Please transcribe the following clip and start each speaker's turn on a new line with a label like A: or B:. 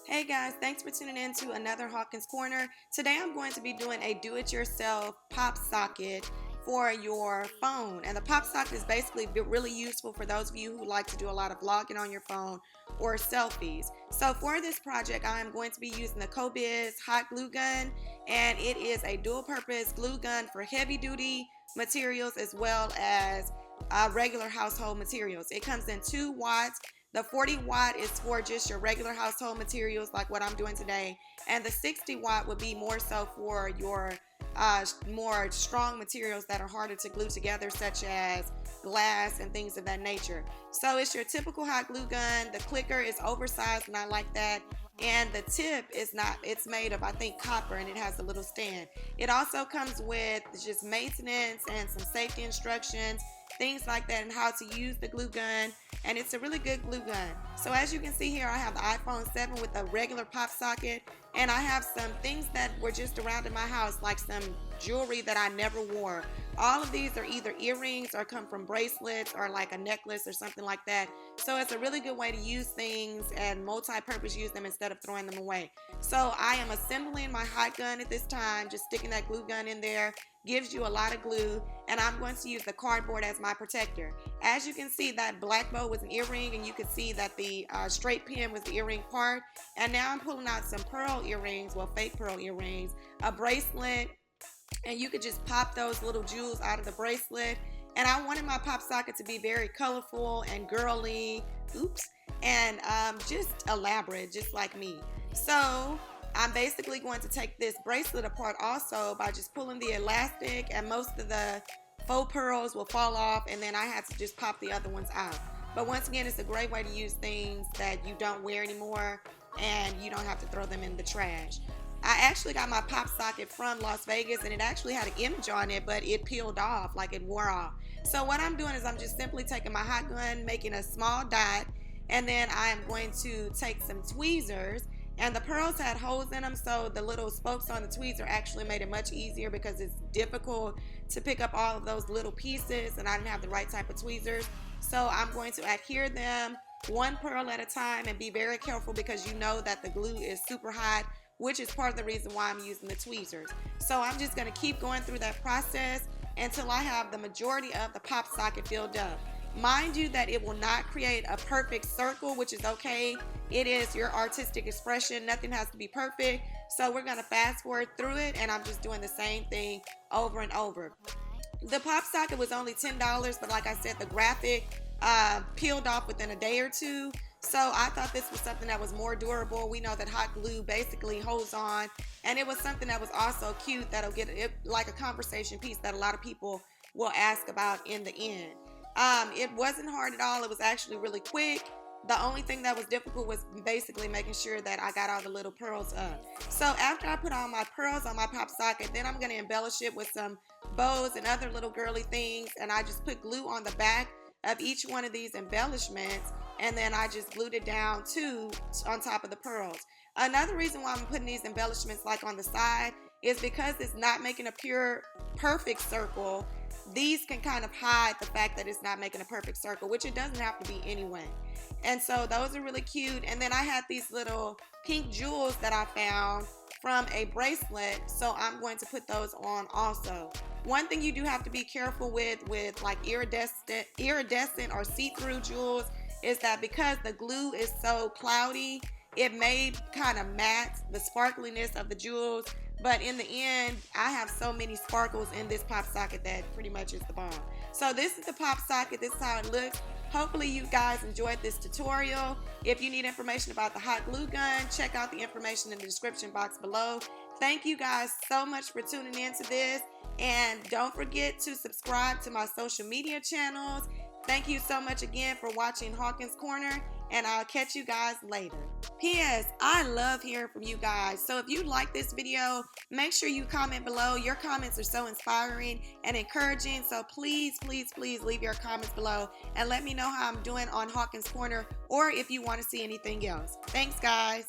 A: Hey guys, thanks for tuning in to another Hawkins Corner. Today I'm going to be doing a do-it-yourself pop socket for your phone. And the pop socket is basically really useful for those of you who like to do a lot of vlogging on your phone or selfies. So for this project, I am going to be using the Cobiz hot glue gun, and it is a dual-purpose glue gun for heavy-duty materials as well as regular household materials. It comes in 2 watts. The 40 watt is for just your regular household materials like what I'm doing today, and the 60 watt would be more so for your more strong materials that are harder to glue together, such as glass and things of that nature. So it's your typical hot glue gun. The clicker is oversized and I like that, and the tip is not, it's made of, I think, copper, and it has a little stand. It also comes with just maintenance and some safety instructions, things like that, and how to use the glue gun. And it's a really good glue gun. So as you can see here, I have the iPhone 7 with a regular pop socket, and I have some things that were just around in my house, like some jewelry that I never wore. All of these are either earrings or come from bracelets or like a necklace or something like that. So it's a really good way to use things and multi-purpose use them instead of throwing them away. So I am assembling my hot gun at this time, just sticking that glue gun in there. Gives you a lot of glue, and I'm going to use the cardboard as my protector. As you can see, that black bow was an earring, and you can see that the straight pin was the earring part. And now I'm pulling out some pearl earrings, well, fake pearl earrings, a bracelet, and you could just pop those little jewels out of the bracelet. And I wanted my pop socket to be very colorful and girly, and just elaborate, just like me. So I'm basically going to take this bracelet apart also by just pulling the elastic, and most of the faux pearls will fall off, and then I have to just pop the other ones out. But once again, it's a great way to use things that you don't wear anymore, and you don't have to throw them in the trash. I actually got my pop socket from Las Vegas, and it actually had an image on it, but it peeled off, like it wore off. So what I'm doing is I'm just simply taking my hot gun, making a small dot, and then I am going to take some tweezers. And the pearls had holes in them, so the little spokes on the tweezer actually made it much easier because it's difficult to pick up all of those little pieces, and I didn't have the right type of tweezers. So I'm going to adhere them one pearl at a time and be very careful, because you know that the glue is super hot, which is part of the reason why I'm using the tweezers. So I'm just going to keep going through that process until I have the majority of the pop socket filled up. Mind you that it will not create a perfect circle, which is okay. It is your artistic expression. Nothing has to be perfect. So we're going to fast forward through it, and I'm just doing the same thing over and over. The pop socket was only $10, but like I said, the graphic peeled off within a day or two. So I thought this was something that was more durable. We know that hot glue basically holds on, and it was something that was also cute that'll get it, like a conversation piece that a lot of people will ask about in the end. It wasn't hard at all. It was actually really quick. The only thing that was difficult was basically making sure that I got all the little pearls up. So after I put all my pearls on my pop socket, then I'm going to embellish it with some bows and other little girly things. And I just put glue on the back of each one of these embellishments, and then I just glued it down on top of the pearls. Another reason why I'm putting these embellishments like on the side is because it's not making a perfect circle. These can kind of hide the fact that it's not making a perfect circle, which it doesn't have to be anyway. And so those are really cute. And then I had these little pink jewels that I found from a bracelet, so I'm going to put those on also. One thing you do have to be careful with like iridescent or see-through jewels is that because the glue is so cloudy, it may kind of matte the sparkliness of the jewels. But in the end, I have so many sparkles in this pop socket that pretty much is the bomb. So this is the pop socket. This is how it looks. Hopefully you guys enjoyed this tutorial. If you need information about the hot glue gun, check out the information in the description box below. Thank you guys so much for tuning into this. And don't forget to subscribe to my social media channels. Thank you so much again for watching Hawkins Corner, and I'll catch you guys later. P.S. I love hearing from you guys. So if you like this video, make sure you comment below. Your comments are so inspiring and encouraging. So please, please, please leave your comments below and let me know how I'm doing on Hawkins Corner, or if you want to see anything else. Thanks, guys.